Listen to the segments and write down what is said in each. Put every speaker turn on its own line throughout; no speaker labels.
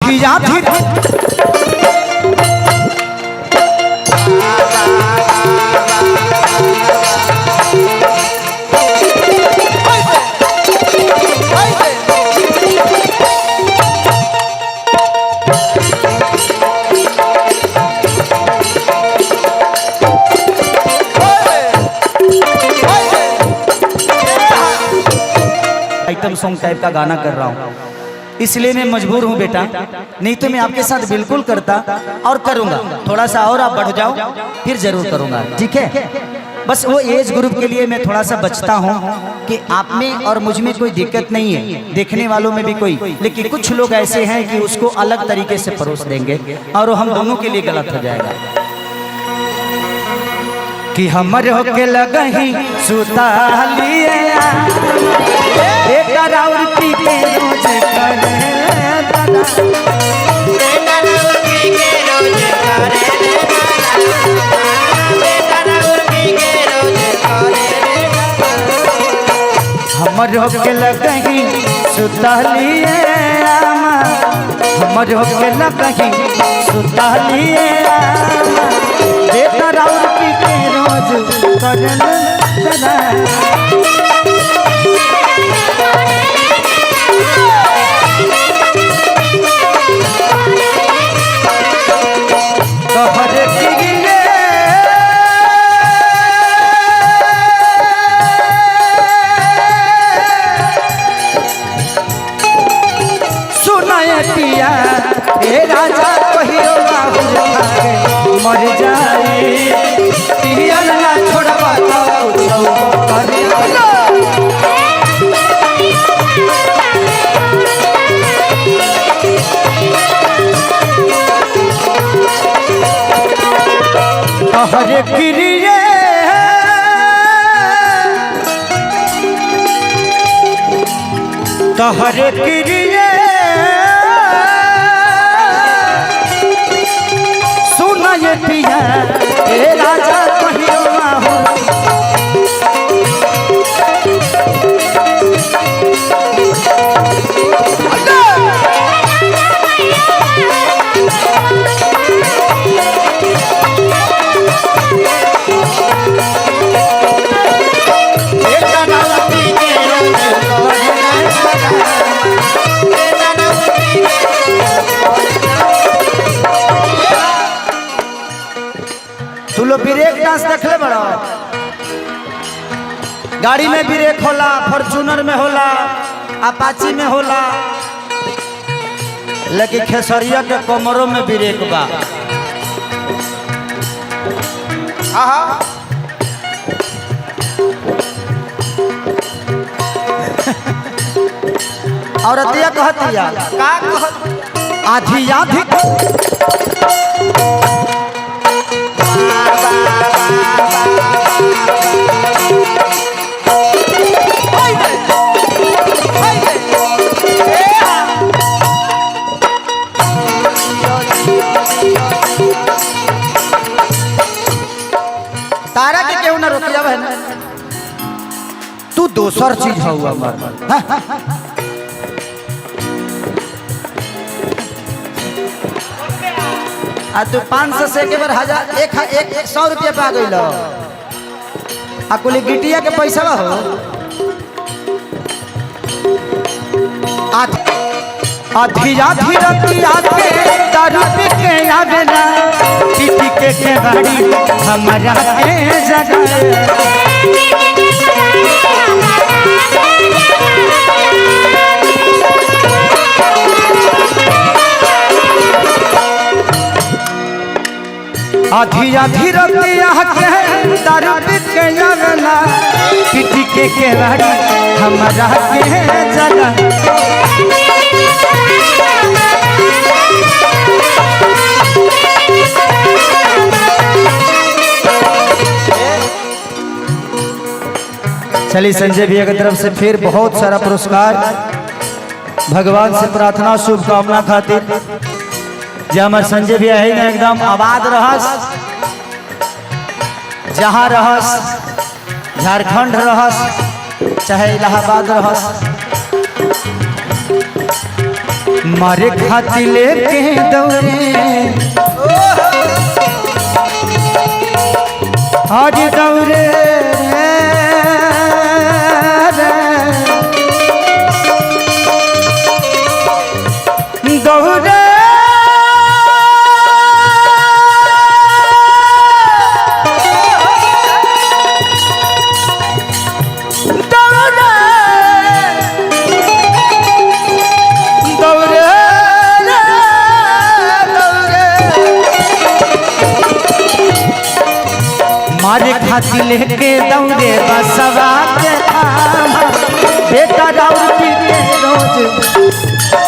आधी आधी item song type का गाना कर रहा हूँ, इसलिए मैं मजबूर हूँ बेटा, नहीं तो मैं आपके साथ बिल्कुल करता और करूँगा। थोड़ा सा और आप बढ़ जाओ फिर जरूर करूँगा, ठीक है। बस वो एज ग्रुप के लिए मैं थोड़ा सा बचता हूँ कि आप में और मुझ में कोई दिक्कत नहीं है, देखने वालों में भी कोई, लेकिन कुछ लोग ऐसे हैं कि उसको अलग तरीके से परोस देंगे और वो हम दोनों के लिए गलत हो जाएगा। कि हमर होके लगही सुता लिए बेटा राउर पी के रोज करे दादा, बेटा राउर पी के रोज करे बेटा राउर पी के रोज करे। हमर होके लगही सुता लिए हमर होके लगही सुता लिए बेटा राउर पी के रोज करे दादा। पिया ए राजा कहियो मर जाए पिया ना छोड़वा हरे क्रिए तहरे क्रिए सुना ये पिया ए राजा कहियो हो तू लो ब्रेक डांस देखले बड़ा, गाड़ी में ब्रेक होला, फॉर्च्यूनर में होला, अपाची में होला, लेकिन खेसरिया के कमरों में ब्रेक बा। औरतिया कहतिया का कहत आधी आधी तारा के क्यों ना रोकिया बहन, तू दोसर चीज हुआ आ तू 500 से के बार 1000 100 रुपया पा गई लो आ कुली गिटिया के पैसा हो आधी आधी रतिया के दारू पी के आवेला पीटी के गाड़ी हमारा के जगह आधी आधी रतिया के दारू पी के आवेला पीटी के गाड़ी हमारा के जगह। चलिए संजय भैया की तरफ से फिर बहुत सारा पुरस्कार, भगवान से प्रार्थना शुभकामना खातिर जे हमार संजय भैया है ना एकदम आबाद रहस, जहाँ रहस, झारखंड रहस चाहे इलाहाबाद रहस, मारे खाती लेके दौरे आज दौरे दौरे मारे खाती लेके दौड़े बसवा के खामा बेटा राउर पी के रोज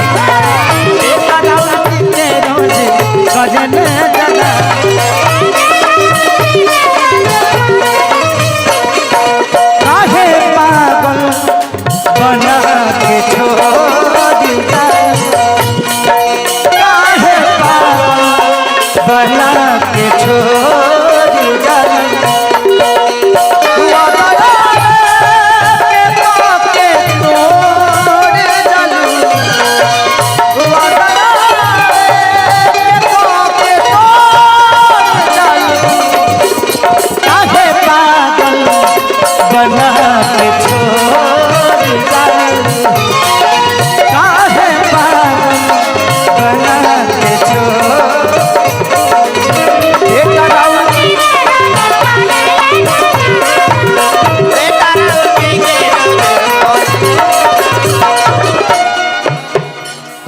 बेटा राउर पी के रोज गजने जगा काहे पागल बना के छोड़ दिया बना के छोड़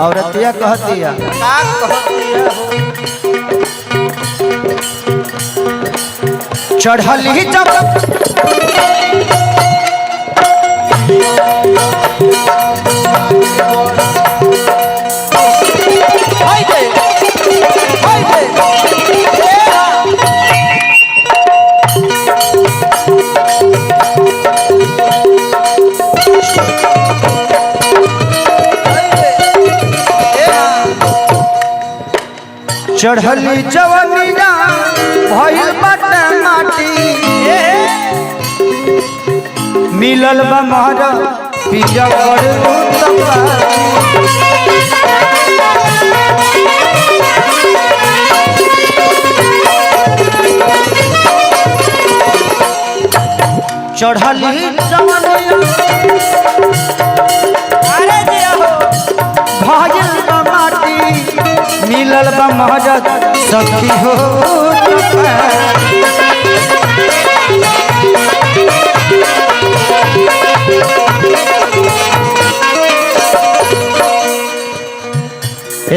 औरतिया कहतिया चढ़ली जब चढ़ली जवनिया भइल बाटे माटी मिलल बा महरा पिया कर चढ़ली जवनिया अरे दिया हो भइल बा माटी मिलल बा महजत सखी हो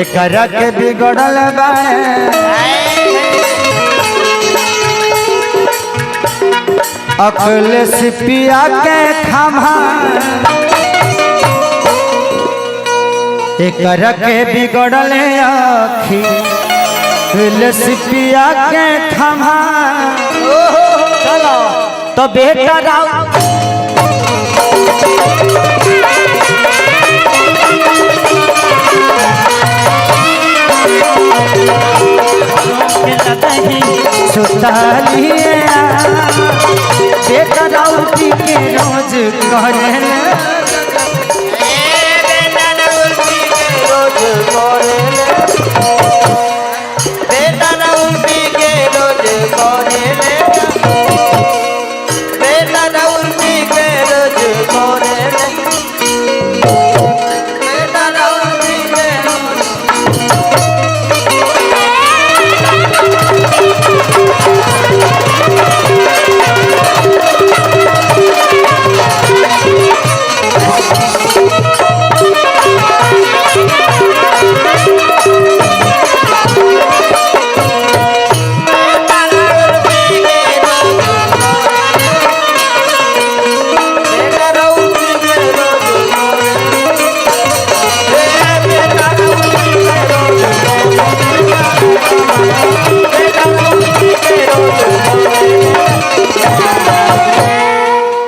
एकरा के बिगड़ल बा अकल से पिया के खामा एकरा के बिगड़ल आखी पिया के खामा तो बेटा राव सुतालिए बेटा राउती के रोज करे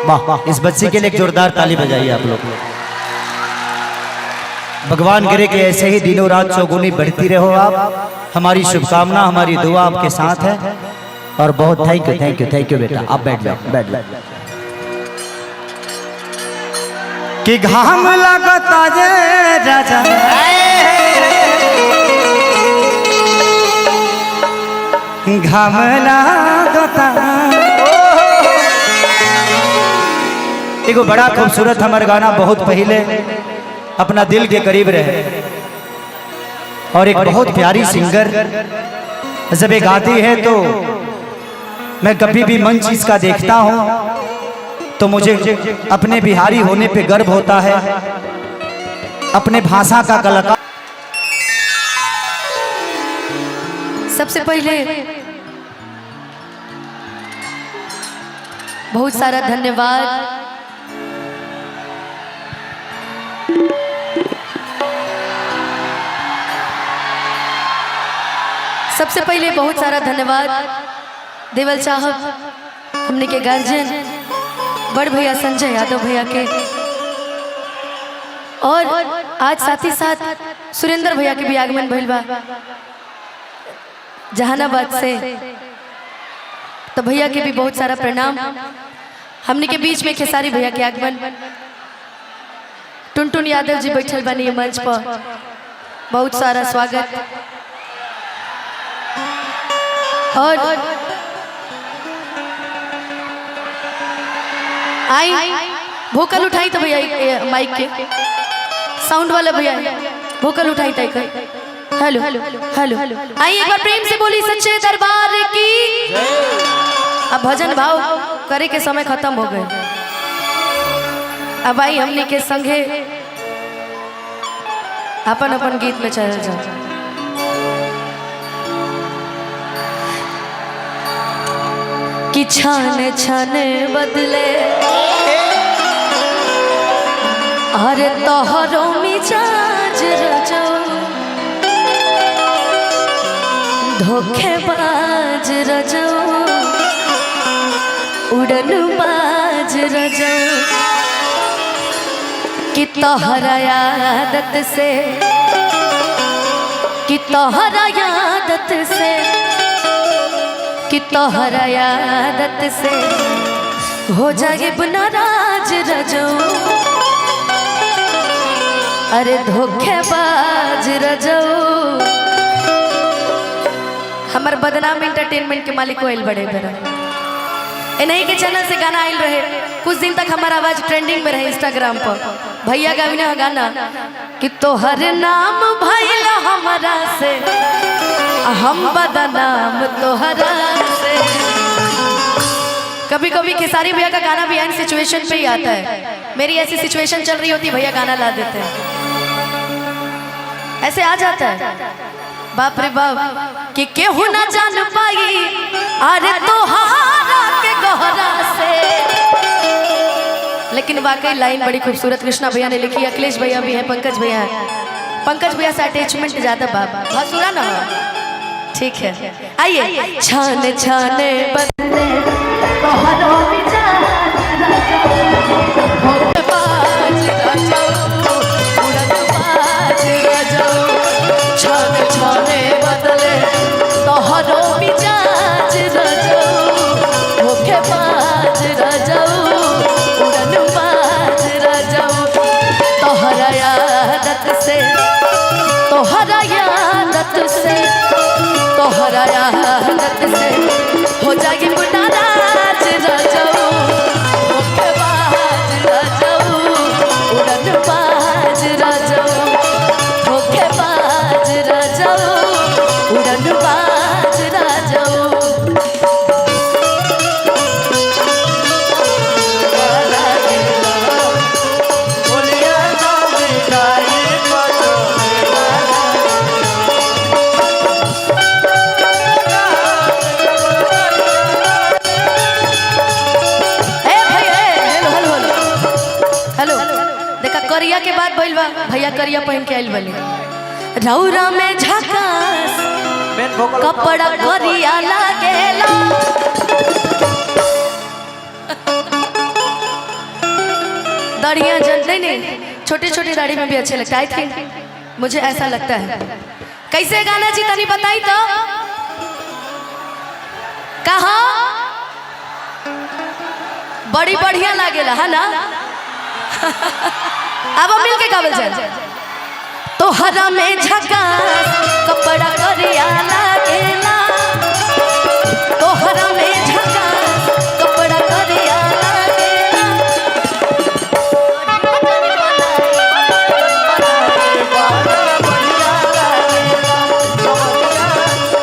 वाह, इस बच्चे के लिए एक जोरदार ताली बजाइए आप लोग। भगवान करे कि ऐसे ही दिनों रात चौगुनी बढ़ती रहो आप। हमारी शुभकामना, हमारी दुआ आपके साथ है और बहुत थैंक यू बेटा। आप बैठ जाओ। कि घाम लगता जे राजा घाम लगता। एगो बड़ा खूबसूरत हमारा गाना बहुत पहले अपना दिल के करीब रहे और एक बहुत प्यारी सिंगर जब ये गाती है तो मैं कभी भी मंच इसका देखता हूँ तो मुझे अपने बिहारी होने पे गर्व होता है, अपने भाषा का कलाकार।
सबसे पहले बहुत सारा धन्यवाद सबसे पहले बहुत सारा धन्यवाद देवल साहब, हमने के गार्जियन बड़ भैया संजय यादव भैया के, और आज साथ ही साथ सुरेंद्र भैया के भी आगमन भइल बा जहानाबाद से, तो भैया के भी बहुत सारा प्रणाम। हमने के बीच में खेसारी भैया के आगमन, टुनटुन यादव जी बैठल बनी मंच पर, बहुत सारा स्वागत। और आई भोकल उठाई तो भैया माइक के साउंड वाला भैया भोकल उठाई तय कर। हेलो हेलो आई एक बार प्रेम से बोली सच्चे दरबार की। अब भजन भाव करे के समय खत्म हो गए, अब आई हमने के संगे अपन अपन गीत में चल जाओ। कि छाने छाने बदले अरे तोहरो मिजाज रजो, धोखेबाज रजो, उड़नबाज रजो, कि तोहरा आदत से, कि तोहरा आदत से, कि तोहरा आदत से हो जाए नाराज रजो, अरे धोखेबाज रजो। हमार बदनाम एंटरटेनमेंट के मालिक कोयल बड़े बेरा इन्हीं के चैनल से गाना आयल रहे, कुछ दिन तक हमारा आवाज ट्रेंडिंग में रहे इंस्टाग्राम पर। भैया गाविना गाना कि तोहर नाम भइल हमरा से, हम बदनाम तोहरा से। कभी कभी खेसारी भैया का गाना भी एंड सिचुएशन पे ही आता है, मेरी ऐसी सिचुएशन चल रही होती भैया गाना ला देते हैं, ऐसे आ जाता है। बाप रे बाप कि केहू ना जान पाई अरे तोहारा के गहरा से। लेकिन वाकई लाइन बड़ी खूबसूरत कृष्णा भैया ने लिखी, अखिलेश भैया भी है, पंकज भैया है। पंकज भैया से अटैचमेंट ज्यादा बाबा भसुरा ना हो, ठीक है। आइए छाने छाने बदले तोहरो मिजाज धोखेबाज रजो, उड़नबाज रजो, छाने छाने बदले तोहरो मिजाज रजो, धोखेबाज रजो, उड़नबाज रजो, तोहरा आदत से, तोहरा आदत से, तोहरा आदत से हो जाएगी नाराज रजो, धोखेबाज रजो, उड़नबाज रजो, धोखेबाज रजो, उड़नबाज रजो। करिया के बाद भइल बा भैया करिया पहन के आइल बने रौरा में झकास कपड़ा करिया लागेला। दाढ़ियां जलते नहीं, छोटी छोटी दाढ़ी में भी अच्छे लगता है। आई थिंक मुझे ऐसा लगता है। कैसे गाना जी तनी बताई तो कहा बड़ी बढ़िया लागेला है ना। अब हम मिल के गावल जाए। तोहरा में झकास कपड़ा करिया लागेला, तोहरा में झकास कपड़ा करिया लागेला।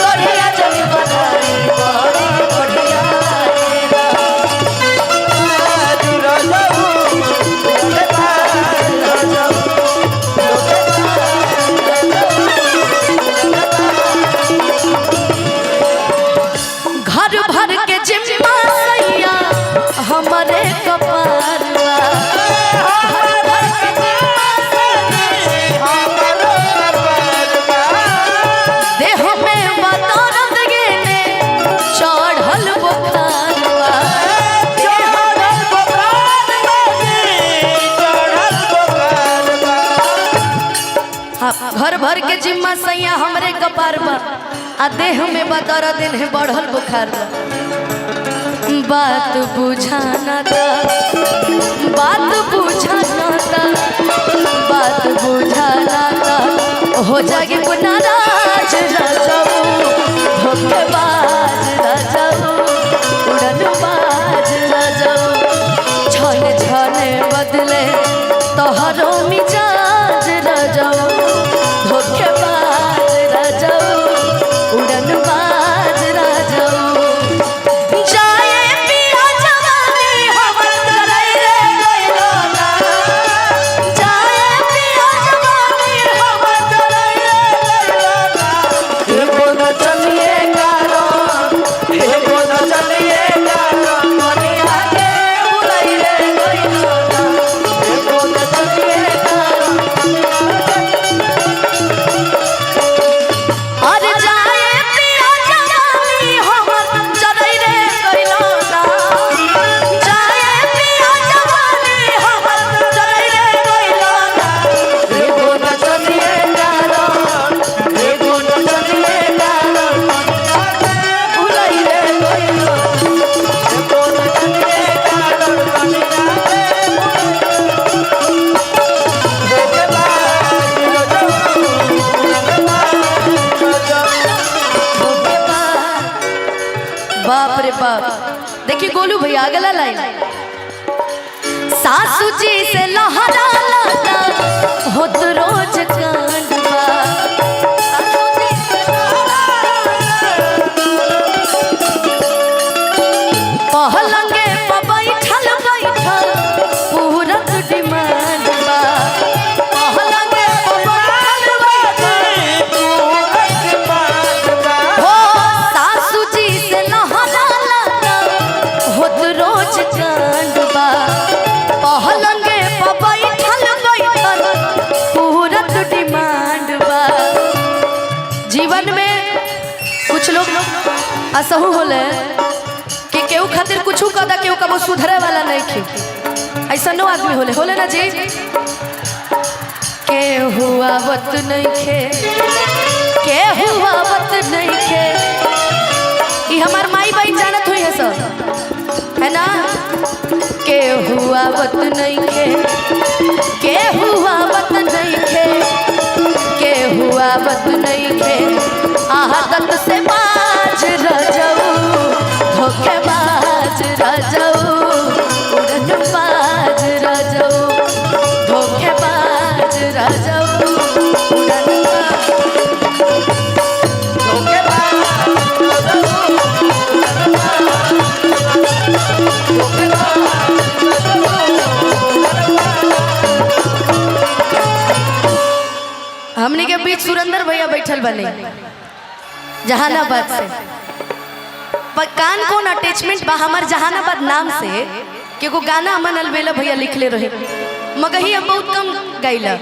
बढ़िया चली बनाई बड़ी बढ़िया लागेला। घर भर के जिम्मा सैया हमारे कपारवा, घर भर के जिम्मा सैया देह में बदौलत गेने चढ़ल बुखारवा, घर भर के जिम्मा सैया हमरे कपारवा आ देह में बदौलत दिन है बढ़ल बुखारवा। बात बुझाना था, बात बुझाना था, बात बुझाना था, हो जागे नाराज राजाऊ, धोखेबाज राजाऊ, उड़नबाज राजाऊ। छन छन बदले तोहरो मिजाज राजाऊ, धोखेबाज राजाऊ, उड़नबाज राजाऊ। जाए पिया जवानी हमर चलै रे गइलो ना, जाए पिया जवानी हमर चलै रे गइलो ना। एगो न चलिए गारो, एगो न चलिए गारो, दुनिया के बुलै रे गइलो ना। एगो न चलिए गारो, अरे जाए पिया जवानी हमर चलै रे गइलो ना, जाए पिया जवानी हमर चलै रे गइलो ना। एगो न चलिए गारो, एगो न चलिए गारो, बुलै रे गइलो, एगो न चलिए गारो, दुनिया के बाप रे बाप। देखिए गोलू भैया अगला लाइन, सासू जी से लहरा लाता होत रोज कांडवा, सासू जी से लहरा पहलंगे पर बैठल बैठल पूरत डिमांडवा, पहलंगे पर बैठल बैठल हो सासू जी से लहरा लाता होत रोज कांडवा, पहलंगे पर बैठल बैठल पूरत डिमांडवा। जीवन में कुछ लोग असहु होले कि केहू खातिर कुछ कदा केहू कबो सुधरे वाला नहीं खे, ऐसा नो आदमी होले होले ना जी। केहू आवत नहीं खे, केहू आवत नहीं खे, ई हमार माई बहन जानत हुई है सब, है ना। केहू आवत नहीं खे, केहू आवत नहीं खे, केहू आवत नहीं खे, आदत से बाज राजाऊ, धोखेबाज राजाऊ, उड़नबाज राजाऊ, धोखेबाज राजाऊ, उड़नबाज। हमने के बीच सुरेंद्र भैया बैठल बने जहानाबाद से। कान कौन अटैचमेंट बा हमार जहानाबाद नाम से कि एगो गाना अमन अलबेला भैया लिखले रहे, मगर ही अब बहुत कम गाइला।